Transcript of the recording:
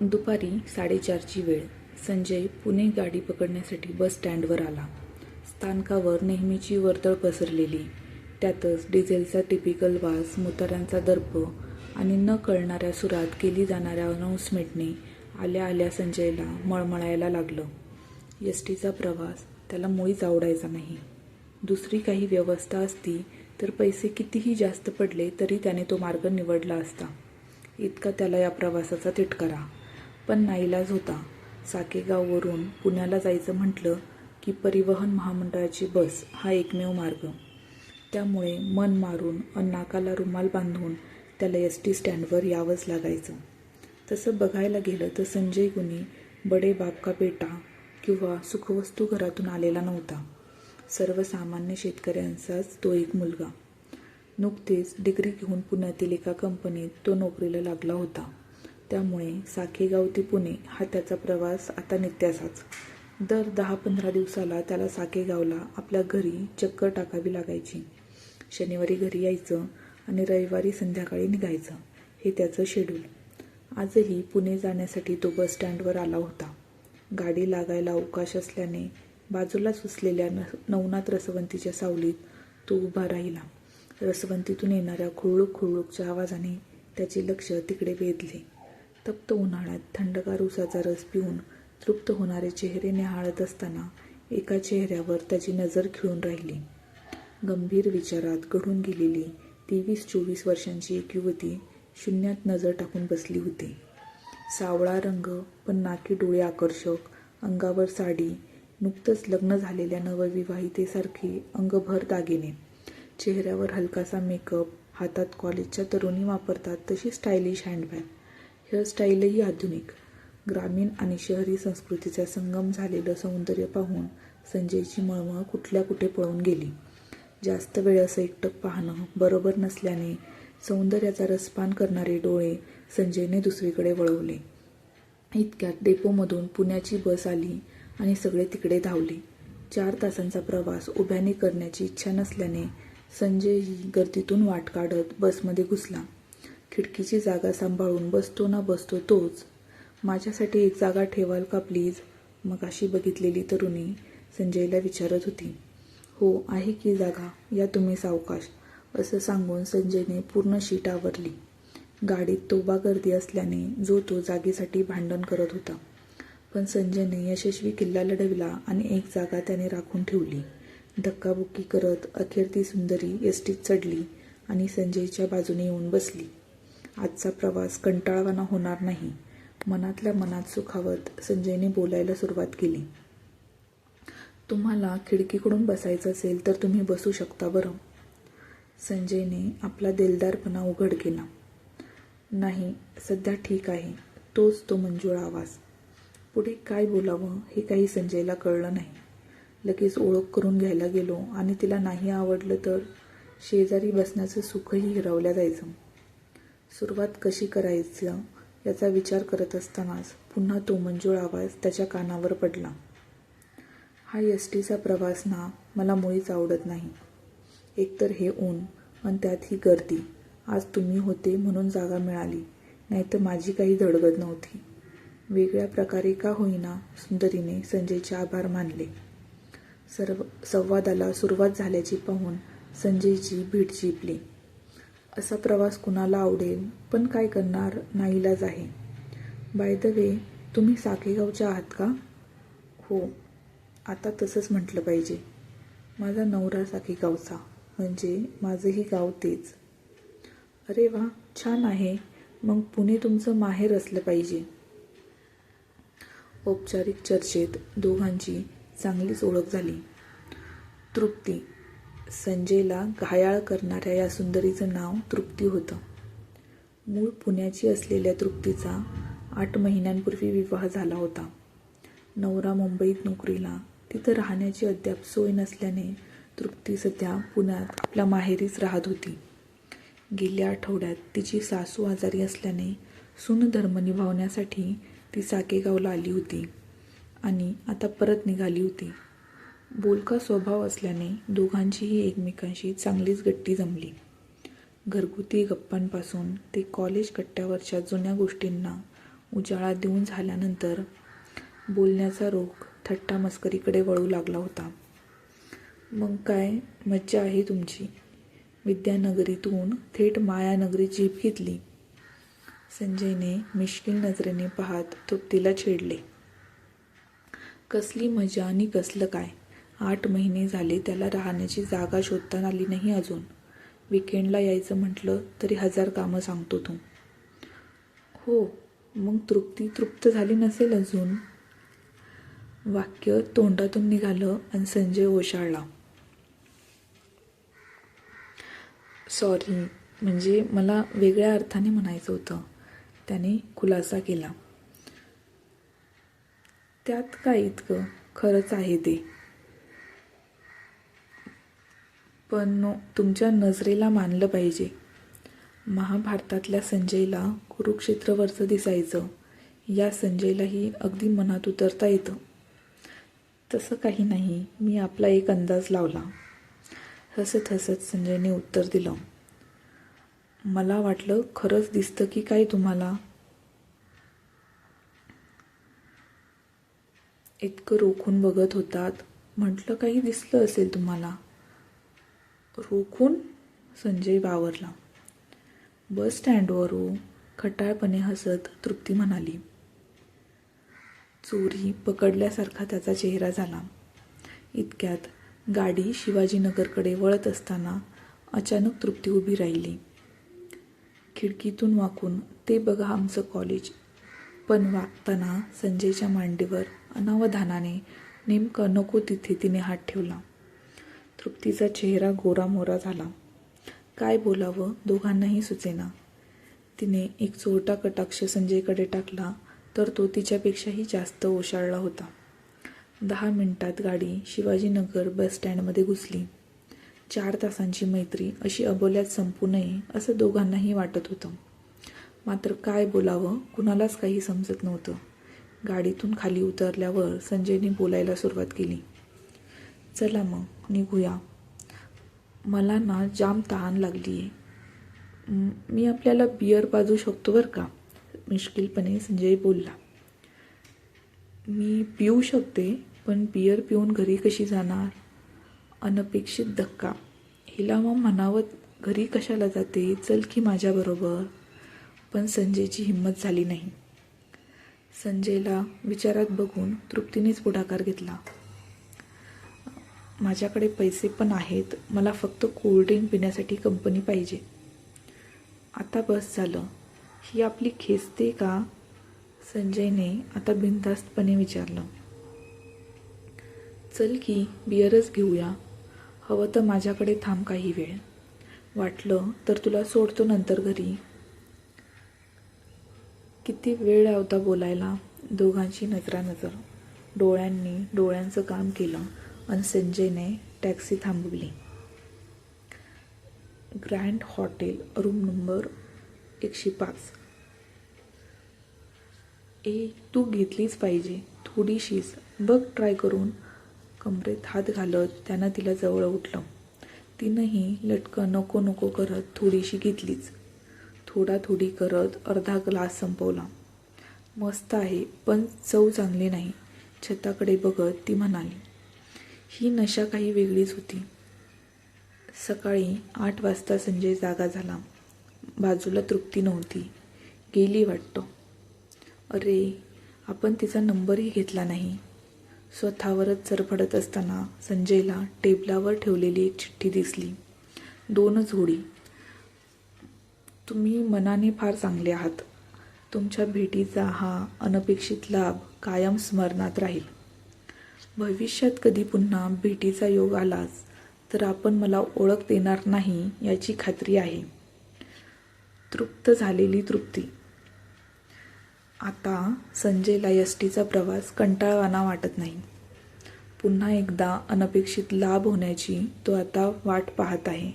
दुपारी 4:30ची वेळ. संजय पुणे गाडी पकडण्यासाठी बस स्टँडवर आला. स्थानकावर नेहमीची वर्दळ पसरलेली, त्यातच डिझेलचा टिपिकल वास, मोटारांचा दर्प आणि न कळणाऱ्या सुरात केली जाणाऱ्या अनाउन्समेंटने आल्या आल्या संजयला मळमळायला लागलं. एसटीचा प्रवास त्याला मुळीच आवडायचा नाही. दुसरी काही व्यवस्था असती तर पैसे कितीही जास्त पडले तरी त्याने तो मार्ग निवडला असता, इतका त्याला या प्रवासाचा तिटकारा. पण नाईलाज होता. साकेगाववरून पुण्याला जायचं म्हटलं की परिवहन महामंडळाची बस हा एकमेव मार्ग. त्यामुळे मन मारून नाकाला रुमाल बांधून त्याला एसटी स्टँडवर यावंच लागायचं. तसं बघायला गेलं तर संजय कुणी बडे बाप का बेटा किंवा सुखवस्तू घरातून आलेला नव्हता. सर्वसामान्य शेतकऱ्यांचाच तो एक मुलगा. नुकतेच डिग्री घेऊन पुण्यातील एका कंपनीत तो नोकरीला लागला होता. त्यामुळे साकेगाव ते पुणे हा त्याचा प्रवास आता नित्याचाच. दर 10-15 दिवसाला त्याला साकेगावला आपल्या घरी चक्कर टाकावी लागायची. शनिवारी घरी यायचं आणि रविवारी संध्याकाळी निघायचं, हे त्याचं शेड्यूल. आजही पुणे जाण्यासाठी तो बस स्टँडवर आला होता. गाडी लागायला अवकाश असल्याने बाजूलाच असलेल्या नवनाथ रसवंतीच्या सावलीत तो उभा राहिला. रसवंतीतून येणाऱ्या खुळूक खुळूकच्या आवाजाने त्याचे लक्ष तिकडे वेधले. तप्त उन्हाळ्यात थंडगार उसाचा रस पिऊन तृप्त होणारे चेहरे निहाळत असताना एका चेहऱ्यावर त्याची नजर खिळून राहिली. गंभीर विचारात गढून गेलेली 23-24 वर्षांची एक युवती शून्यात नजर टाकून बसली होती. सावळा रंग, पण नाकी डोळे आकर्षक, अंगावर साडी, नुकतंच लग्न झालेल्या नवविवाहितेसारखी अंगभर दागिने, चेहऱ्यावर हलकासा मेकअप, हातात कॉलेजच्या तरुणी वापरतात तशी स्टायलिश हँडबॅग, हेअरस्टाईलही आधुनिक. ग्रामीण आणि शहरी संस्कृतीचा संगम झालेलं सौंदर्य पाहून संजयची मळमळ कुठल्या कुठे पळून गेली. जास्त वेळ असं एकटक पाहणं बरोबर नसल्याने सौंदर्याचा रसपान करणारे डोळे संजयने दुसरीकडे वळवले. इतक्यात डेपोमधून पुण्याची बस आली आणि सगळे तिकडे धावले. 4 तासांचा प्रवास उभ्याने करण्याची इच्छा नसल्याने संजयही गर्दीतून वाट काढत बसमध्ये घुसला. खिडकीची जागा सांभाळून बसतो ना बसतो तोच. माझ्यासाठी एक जागा ठेवाल का प्लीज, मगाशी बघितलेली तरुणी संजयला विचारत होती. हो आहे की जागा, या तुम्ही सावकाश, असं सांगून संजयने पूर्ण शीट आवरली. गाडीत तोबा गर्दी असल्याने जो तो जागेसाठी भांडण करत होता. पण संजयने यशस्वी किल्ला लढविला आणि एक जागा त्याने राखून ठेवली. धक्काबुक्की करत अखेर ती सुंदरी एसटीत चढली आणि संजयच्या बाजूने येऊन बसली. आजचा प्रवास कंटाळवाणा होणार नाही, मनातल्या मनात सुखावत संजयने बोलायला सुरुवात केली. तुम्हाला खिडकीकडून बसायचं असेल तर तुम्ही बसू शकता बरं. संजयने आपला दिलदारपणा उघड केला. नाही, सध्या ठीक आहे, तोच तो मंजूळ आवाज. पुढे काय बोलावं हे काही संजयला कळलं नाही. लगेच ओळख करून घ्यायला गेलो आणि तिला नाही आवडलं तर शेजारी बसण्याचं सुखही हिरावल्या जायचं. सुरुवात कशी करायचं याचा विचार करत असतानाच पुन्हा तो मंजूळ आवाज त्याच्या कानावर पडला. हा एसटीचा प्रवास ना मला मुळीच आवडत नाही. एकतर हे ऊन आणि त्यात ही गर्दी. आज तुम्ही होते म्हणून जागा मिळाली, नाहीतर माझी काही धडगड नव्हती. वेगळ्या प्रकारे का होईना सुंदरीने संजयचे आभार मानले. संवादाला सुरुवात झाल्याची पाहून संजयची भीड चिपली. असा प्रवास कुणाला आवडेल, पण काय करणार, नाईलाज आहे. बाय द वे, तुम्ही साकेगावच्या आहात का? हो, आता तसंच म्हटलं पाहिजे. माझा नवरा साकेगावचा, म्हणजे माझंही गाव तेच. अरे वा, छान आहे. मग पुणे तुमचं माहेर असलं पाहिजे. औपचारिक चर्चेत दोघांची चांगलीच ओळख झाली. तृप्ती, संजयला घायाळ करणाऱ्या या सुंदरीचं नाव तृप्ती होतं. मूळ पुण्याची असलेल्या तृप्तीचा 8 महिन्यांपूर्वी विवाह झाला होता. नवरा मुंबईत नोकरीला, तिथं राहण्याची अद्याप सोय नसल्याने तृप्ती सध्या पुण्यात आपल्या माहेरीच राहत होती. गेल्या आठवड्यात तिची सासू आजारी असल्याने सूनधर्म निभावण्यासाठी ती साकेगावला आली होती आणि आता परत निघाली होती. बोलका स्वभाव असल्याने दोघांचीही एकमेकांशी चांगलीच गट्टी जमली. घरगुती गप्पांपासून ते कॉलेज कट्ट्यावरच्या जुन्या गोष्टींना उजाळा देऊन झाल्यानंतर बोलण्याचा रोख थट्टा मस्करीकडे वळू लागला होता. मग काय मज्जा आहे तुमची. विद्यानगरीतून थेट मायानगरीत जीप घेतली. संजयने मिश्किल नजरेने पाहत तृप्तीला छेडले. कसली मजा आणि कसलं काय. 8 महिने झाले त्याला राहण्याची जागा शोधता आली नाही अजून. विकेंडला यायचं म्हटलं तरी 1000 कामं सांगतो तू. हो, मग तृप्ती तृप्त झाली नसेल अजून. वाक्य तोंडातून निघालं आणि संजय ओशाळला. सॉरी, म्हणजे मला वेगळ्या अर्थाने म्हणायचं होतं, त्याने खुलासा केला. त्यात काय इतकं, खरंच आहे ते. पण तुमच्या नजरेला मानलं पाहिजे. महाभारतातल्या संजयला कुरुक्षेत्रवरचं दिसायचं. या संजयलाही अगदी मनात उतरता येतं. तसं काही नाही, मी आपला एक अंदाज लावला. हसत हसत संजयने उत्तर दिलं. मला वाटलं खरंच दिसतं की काय तुम्हाला. इतकं रोखून बघत होतात, म्हटलं काही दिसलं असेल तुम्हाला. रोखून? संजय बावरला. बस स्टँडवर हो, खटाळपणे हसत तृप्ती म्हणाली. चोरी पकडल्यासारखा त्याचा चेहरा झाला. इतक्यात गाडी शिवाजीनगरकडे वळत असताना अचानक तृप्ती उभी राहिली. खिडकीतून वाकून ते बघा आमचं कॉलेज. पण वागताना संजयच्या मांडीवर अनावधानाने नेमकं नको तिथे तिने हात ठेवला. तृप्तीचा चेहरा गोरामोरा झाला. काय बोलावं दोघांनाही सुचेना. तिने एक चोरटा कटाक्ष संजयकडे टाकला तर तो तिच्यापेक्षाही जास्त ओशाळला होता. 10 मिनिटात गाडी शिवाजीनगर बस स्टँडमध्ये घुसली. 4 तासांची मैत्री अशी अबोल्यात संपू नये असं दोघांनाही वाटत होतं. मात्र काय बोलावं कुणालाच काही समजत नव्हतं. गाडीतून खाली उतरल्यावर संजयने बोलायला सुरुवात केली. चला मग निघूया. मला ना जाम तहान लागली आहे. मी आपल्याला बियर पाजू शकतो बरं का, मुश्किलपणे संजय बोलला. मी पिऊ शकते, पण बियर पिऊन घरी कशी जाणार. अनपेक्षित धक्का. हिला मग म्हणावं घरी कशाला जाते, चल की माझ्याबरोबर. पण संजयची हिंमत झाली नाही. संजयला विचारात बघून तृप्तीनेच पुढाकार घेतला. माझ्याकडे पैसे पण आहेत, मला फक्त कोल्ड्रिंक पिण्यासाठी कंपनी पाहिजे. आता बस झालं, ही आपली खेचते का. संजयने आता बिनधास्तपणे विचारलं. चल की बियरच घेऊया. हवं तर माझ्याकडे थांब काही वेळ. वाटलं तर तुला सोडतो नंतर घरी. किती वेळ लावता बोलायला. दोघांची नजरानजर. डोळ्यांनी डोळ्यांचं काम केलं आणि संजयने टॅक्सी थांबवली. Grand hotel, room number 105. तू घेतलीच पाहिजे, थोडीशीच बघ ट्राय करून. कमरेत हात घालत त्यानं तिला जवळ उठलं. तिनंही लटकं नको नको करत थोडीशी घेतलीच. थोडी करत अर्धा ग्लास संपवला. मस्त आहे, पण चव चांगली नाही. छताकडे बघत ती म्हणाली. ही नशा काही वेगळीच होती. सकाळी 8 वाजता संजय जागा झाला. बाजूला तृप्ती नव्हती. गेली वाटतं. अरे, आपण तिचा नंबरही घेतला नाही. स्वतःवरच चरफडत असताना संजयला टेबलावर ठेवलेली एक चिठ्ठी दिसली. 2 जोडी. तुम्ही मनाने फार चांगले आहात. तुमच्या भेटीचा हा अनपेक्षित लाभ कायम स्मरणात राहील. भविष्यात कधी पुन्हा भेटीचा योग आलाच तर आपण मला ओळख देणार नाही याची खात्री आहे. तृप्त झालेली तृप्ती. आता संजयला एसटीचा प्रवास कंटाळवाणा वाटत नाही. पुन्हा एकदा अनपेक्षित लाभ होण्याची तो आता वाट पाहत आहे.